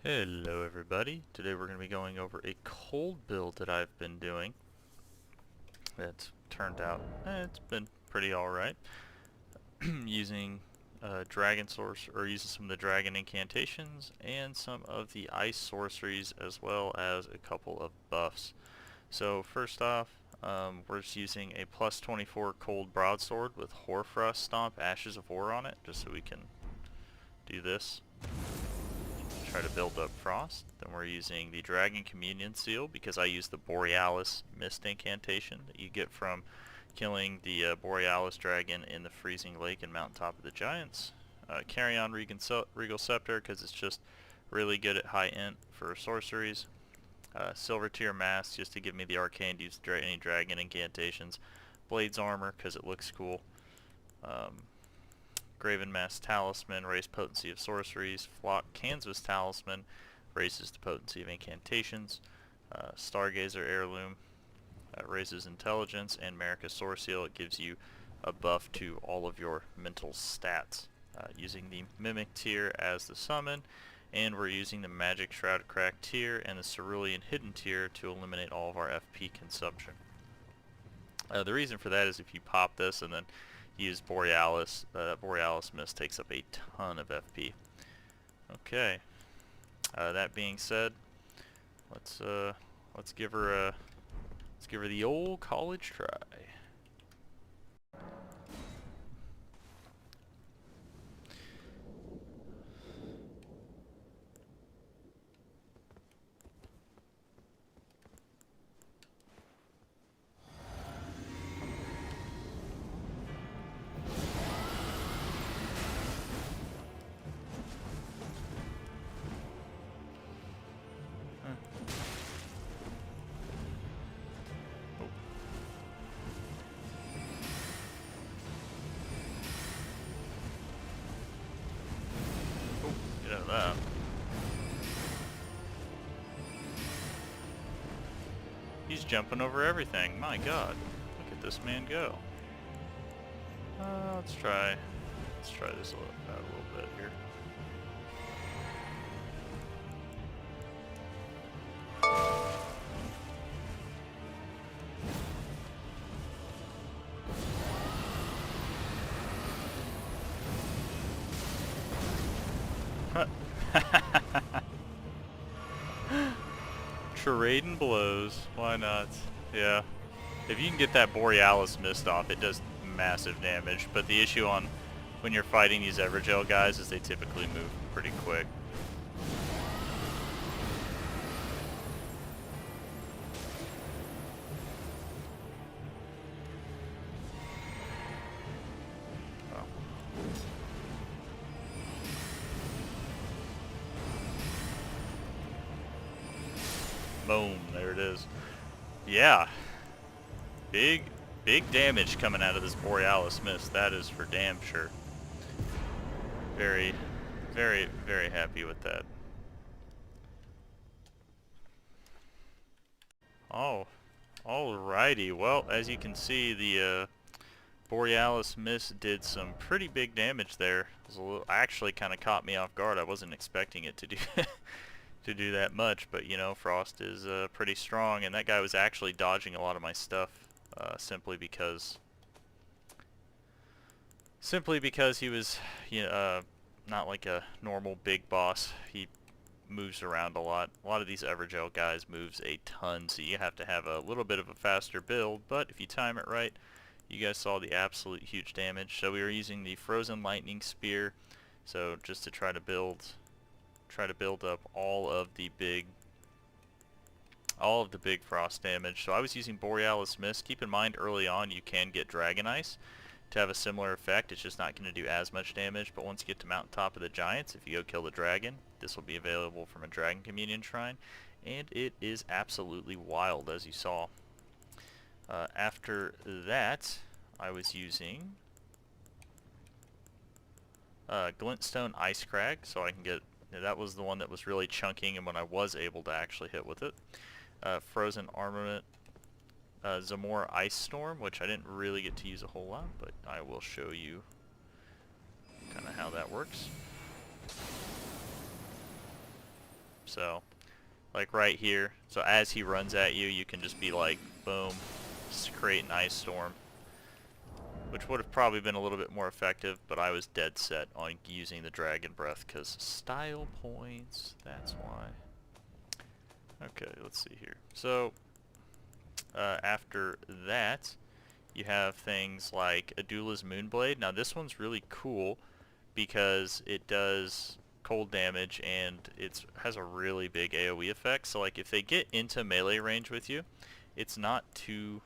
Hello everybody. Today we're going to be going over a cold build that I've been doing. That's turned out, it's been pretty alright. Using dragon source, or using some of the dragon incantations and some of the ice sorceries, as well as a couple of buffs. So first off, we're just using a plus 24 cold broadsword with Hoarfrost Stomp Ashes of War on it, just so we can do this. Try to build up frost. Then we're using the Dragon Communion Seal because I use the Borealis Mist incantation that you get from killing the Borealis dragon in the freezing lake and mountaintop of the giants. Carrion Regal Scepter because it's just really good at high int for sorceries. Silver Tier Mask just to give me the arcane to use any dragon incantations. Blades Armor because it looks cool. Graven Mask Talisman, raise potency of sorceries. Flock Canvas Talisman, raises the potency of incantations. Stargazer Heirloom, raises intelligence. And Marika Sword Seal, it gives you a buff to all of your mental stats. Using the Mimic tier as the summon, and we're using the Magic Shroud Crack tier and the Cerulean Hidden tier to eliminate all of our FP consumption. The reason for that is if you pop this and then use Borealis, Borealis Mist takes up a ton of FP. Okay. That being said, let's give her the old college try. Get out of that. He's jumping over everything. My God, look at this man go. Let's try this out a little bit here. Trading blows. Why not? Yeah. If you can get that Borealis Mist off, it does massive damage. But the issue on when you're fighting these Evergel guys is they typically move pretty quick. Boom, there it is. Yeah. Big damage coming out of this Borealis Mist. That is for damn sure. Very happy with that. Oh, alrighty. Well, as you can see, the Borealis Mist did some pretty big damage there. It was actually kind of caught me off guard. I wasn't expecting it to do to do that much, but you know, Frost is pretty strong, and that guy was actually dodging a lot of my stuff simply because he was, you know, not like a normal big boss. He moves around a lot. A lot of these Evergel guys moves a ton, so you have to have a little bit of a faster build, but if you time it right, you guys saw the absolute huge damage. So we were using the Frozen Lightning Spear, so just to try to build up all of the big frost damage. So I was using Borealis Mist. Keep in mind early on you can get Dragon Ice to have a similar effect. It's just not going to do as much damage, but once you get to Mountaintop of the Giants, if you go kill the dragon, this will be available from a Dragon Communion Shrine, and it is absolutely wild, as you saw. After that, I was using Glintstone Ice Crag, so I can get, that was the one that was really chunking and when I was able to actually hit with it. Frozen Armament, Zamora Ice Storm, which I didn't really get to use a whole lot, but I will show you kind of how that works. So, like right here. So as he runs at you, you can just be like, boom, just create an ice storm. Which would have probably been a little bit more effective, but I was dead set on using the Dragon Breath because style points, that's why. Okay, let's see here. So, after that, you have things like Adula's Moonblade. Now this one's really cool because it does cold damage and it has a really big AoE effect. So like if they get into melee range with you, it's not too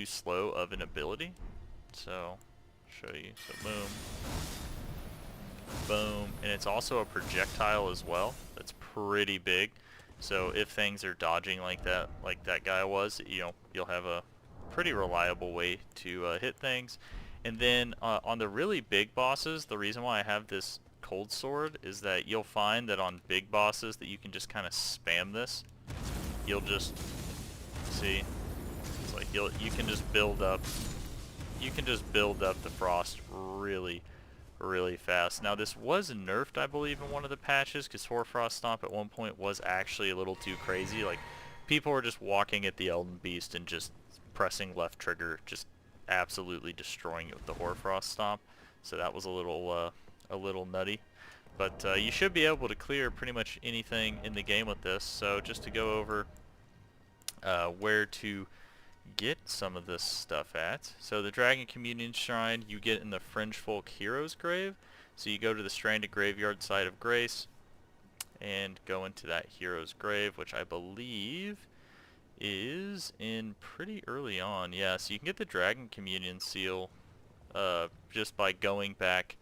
slow of an ability. So show you. So boom, boom, and it's also a projectile as well. That's pretty big. So if things are dodging like that guy was, you'll have a pretty reliable way to hit things. And then on the really big bosses, the reason why I have this cold sword is that you'll find that on big bosses that you can just kind of spam this. You'll just see, it's like you can just build up the frost really fast. Now this was nerfed, I believe, in one of the patches because Hoarfrost Stomp at one point was actually a little too crazy. Like people were just walking at the Elden Beast and just pressing left trigger, just absolutely destroying it with the Hoarfrost Stomp. So that was a little nutty. But you should be able to clear pretty much anything in the game with this. So just to go over where to get some of this stuff at. So the Dragon Communion Shrine you get in the Fringe Folk Heroes Grave. So you go to the Stranded Graveyard side of Grace and go into that Hero's Grave, which I believe is in pretty early on. Yeah, so you can get the Dragon Communion Seal just by going back.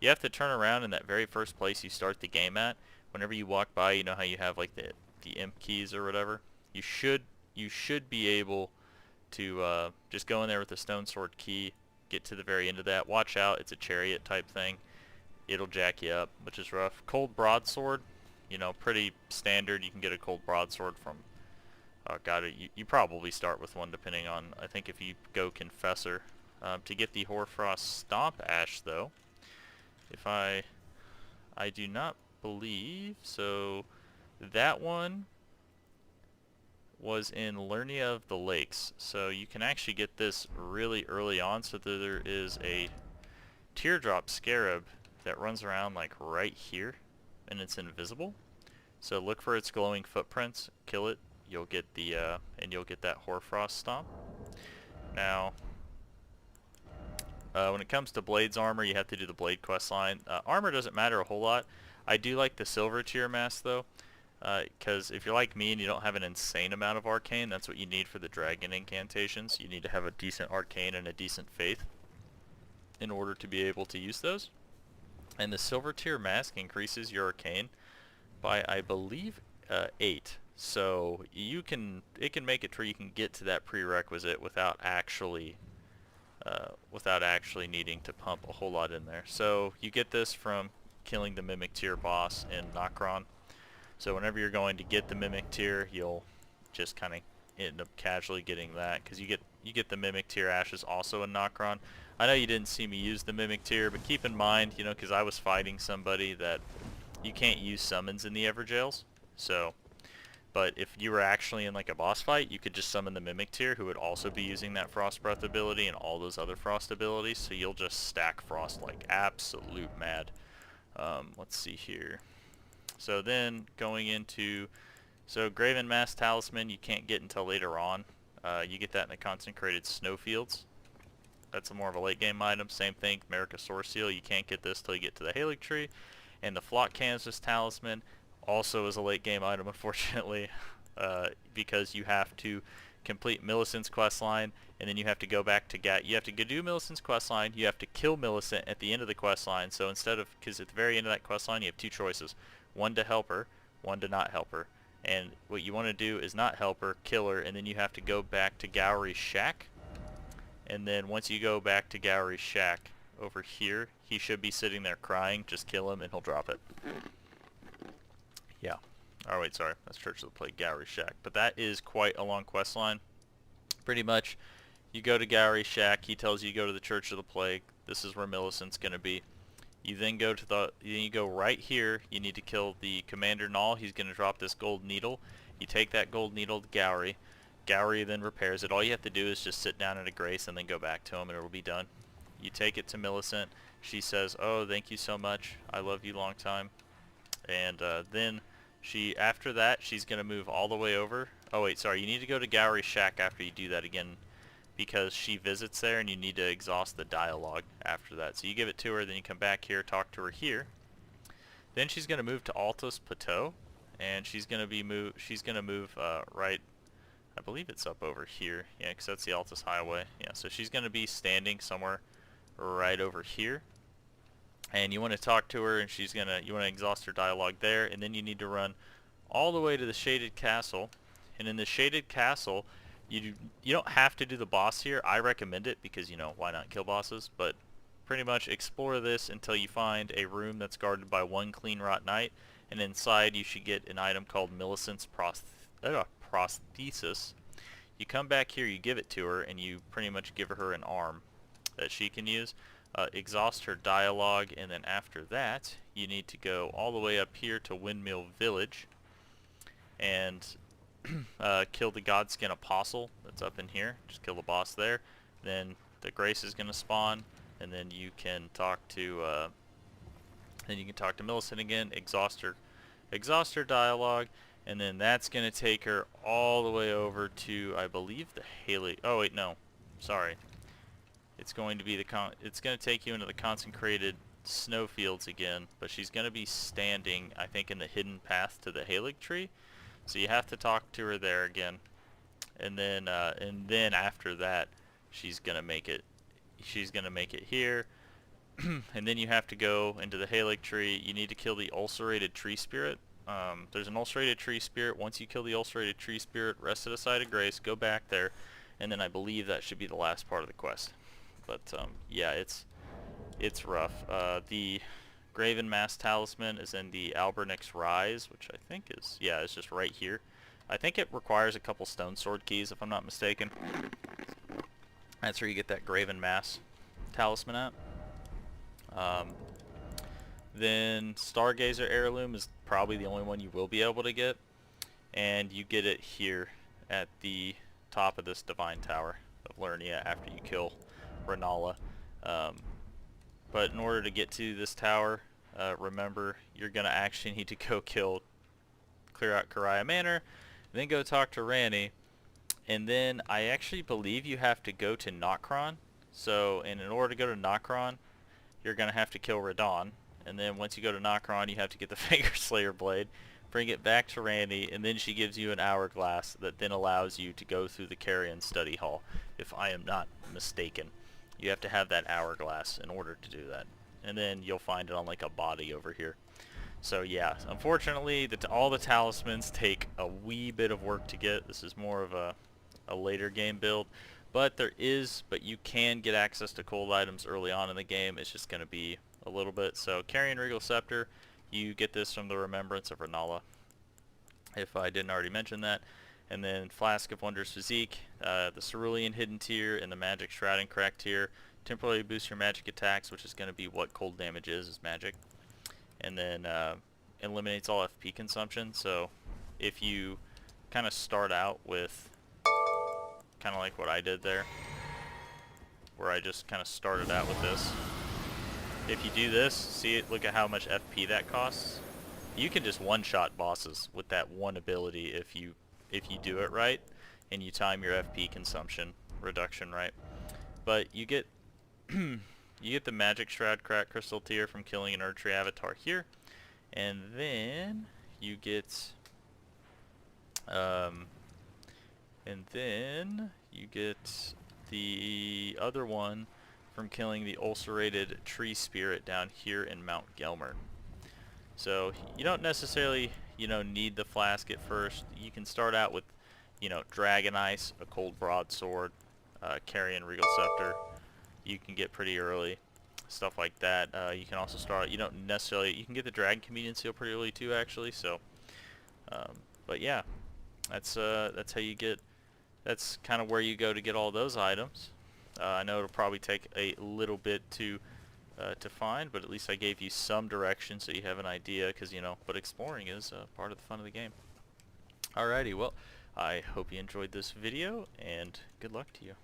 You have to turn around in that very first place you start the game at. Whenever you walk by, you know how you have like the imp keys or whatever? You should be able to just go in there with the stone sword key, get to the very end of that. Watch out, it's a chariot type thing. It'll jack you up, which is rough. Cold broadsword, pretty standard. You can get a cold broadsword from, you probably start with one depending on, I think if you go Confessor. To get the Hoarfrost Stomp Ash though, if I do not believe, so that one was in Lernia of the Lakes, so you can actually get this really early on. So there is a teardrop scarab that runs around like right here, and it's invisible. So look for its glowing footprints, kill it, you'll get the and you'll get that Hoarfrost Stomp. Now, when it comes to Blades armor, you have to do the Blade quest line. Armor doesn't matter a whole lot. I do like the silver tier mask though. Because if you're like me and you don't have an insane amount of arcane, that's what you need for the dragon incantations. You need to have a decent arcane and a decent faith in order to be able to use those. And the silver tier mask increases your arcane by, I believe, 8. So it can make it to where you can get to that prerequisite without actually needing to pump a whole lot in there. So you get this from killing the Mimic tier boss in Nokron. So whenever you're going to get the Mimic tier, you'll just kind of end up casually getting that, because you get the Mimic tier ashes also in Nokron. I know you didn't see me use the Mimic tier, but keep in mind, because I was fighting somebody that you can't use summons in the Everjails. So, but if you were actually in like a boss fight, you could just summon the Mimic tier, who would also be using that Frost Breath ability and all those other Frost abilities. So you'll just stack Frost like absolute mad. Let's see here. So then going into, Graven Mask Talisman you can't get until later on. You get that in the Consecrated Snowfields. That's more of a late game item. Same thing, America Source Seal, you can't get this till you get to the Halig Tree. And the Flock Canvas Talisman also is a late game item, unfortunately, because you have to complete Millicent's questline, and then you have to go back to you have to do Millicent's questline, you have to kill Millicent at the end of the questline. So instead of, because at the very end of that questline you have two choices. One to help her, one to not help her. And what you want to do is not help her, kill her, and then you have to go back to Gowry's Shack. And then once you go back to Gowry's Shack, over here, he should be sitting there crying. Just kill him and he'll drop it. Yeah. Oh wait, sorry. That's Church of the Plague, Gowry's Shack. But that is quite a long quest line. Pretty much, you go to Gowry's Shack, he tells you to go to the Church of the Plague. This is where Millicent's going to be. You then go to you go right here. You need to kill the Commander Null. He's going to drop this gold needle. You take that gold needle to Gowry. Gowry then repairs it. All you have to do is just sit down at a grace and then go back to him, and it'll be done. You take it to Millicent. She says, "Oh, thank you so much. I love you long time." And then after that, she's going to move all the way over. Oh wait, sorry. You need to go to Gowry's shack after you do that again, because she visits there, and you need to exhaust the dialogue after that. So you give it to her, then you come back here, talk to her here. Then she's going to move to Altos Plateau, and she's going to move right. I believe it's up over here. Yeah, because that's the Altus Highway. Yeah, so she's going to be standing somewhere right over here. And you want to talk to her, and you want to exhaust her dialogue there, and then you need to run all the way to the Shaded Castle. And in the Shaded Castle, you don't have to do the boss here. I recommend it because, you know, why not kill bosses? But pretty much explore this until you find a room that's guarded by one Clean Rot Knight, and inside you should get an item called Millicent's Prosthesis. You come back here, you give it to her, and you pretty much give her an arm that she can use. Exhaust her dialogue, and then after that you need to go all the way up here to Windmill Village and kill the Godskin Apostle that's up in here. Just kill the boss there. Then the Grace is going to spawn, and then you can talk to Millicent again. Exhaust her dialogue, and then that's going to take her all the way over to, I believe, the Haley. Oh wait, no, sorry. It's going to be it's going to take you into the consecrated snowfields again, but she's going to be standing, I think, in the hidden path to the Halig tree. So you have to talk to her there again, and then after that, she's going to make it. She's going to make it here, and then you have to go into the Halig tree. You need to kill the ulcerated tree spirit. There's an ulcerated tree spirit. Once you kill the ulcerated tree spirit, rest at a site of grace, go back there, and then I believe that should be the last part of the quest. But yeah, it's rough. The Graven Mass Talisman is in the Albernix Rise, which I think is, yeah, it's just right here. I think it requires a couple Stone Sword keys, if I'm not mistaken. That's where you get that Graven Mass Talisman at. Then Stargazer Heirloom is probably the only one you will be able to get, and you get it here at the top of this Divine Tower of Lernia after you kill Renala. But in order to get to this tower, remember, you're going to actually need to go clear out Karaya Manor, then go talk to Ranni, and then I actually believe you have to go to Nokron. So, and in order to go to Nokron, you're going to have to kill Radahn, and then once you go to Nokron, you have to get the Finger Slayer Blade, bring it back to Ranni, and then she gives you an hourglass that then allows you to go through the Carrion Study Hall, if I am not mistaken. You have to have that hourglass in order to do that, and then you'll find it on like a body over here. So yeah, unfortunately, all the talismans take a wee bit of work to get. This is more of a later game build, but you can get access to cold items early on in the game. It's just going to be a little bit. So Carrion Regal Scepter, you get this from the Remembrance of Renala, if I didn't already mention that. And then Flask of Wondrous Physique, the Cerulean Hidden Tier, and the Magic Shroud and Crack Tier. Temporarily boost your magic attacks, which is going to be what cold damage is magic. And then eliminates all FP consumption. So if you kind of start out with kind of like what I did there, where I just kind of started out with this. If you do this, see it, look at how much FP that costs. You can just one-shot bosses with that one ability if you do it right and you time your FP consumption reduction right. But you get you get the Magic Shroud Crack Crystal Tier from killing an Erdtree avatar here, and then you get the other one from killing the ulcerated tree spirit down here in Mount Gelmer. So you don't necessarily, need the flask at first. You can start out with, Dragon Ice, a cold broadsword, Carrion Regal Scepter. You can get pretty early, stuff like that. You can also start. You can get the Dragon Comedian Seal pretty early too, actually. So, but yeah, that's how you get. That's kind of where you go to get all those items. I know it'll probably take a little bit to to find, but at least I gave you some direction so you have an idea, because, you know, but exploring is part of the fun of the game. Alrighty, well, I hope you enjoyed this video, and good luck to you.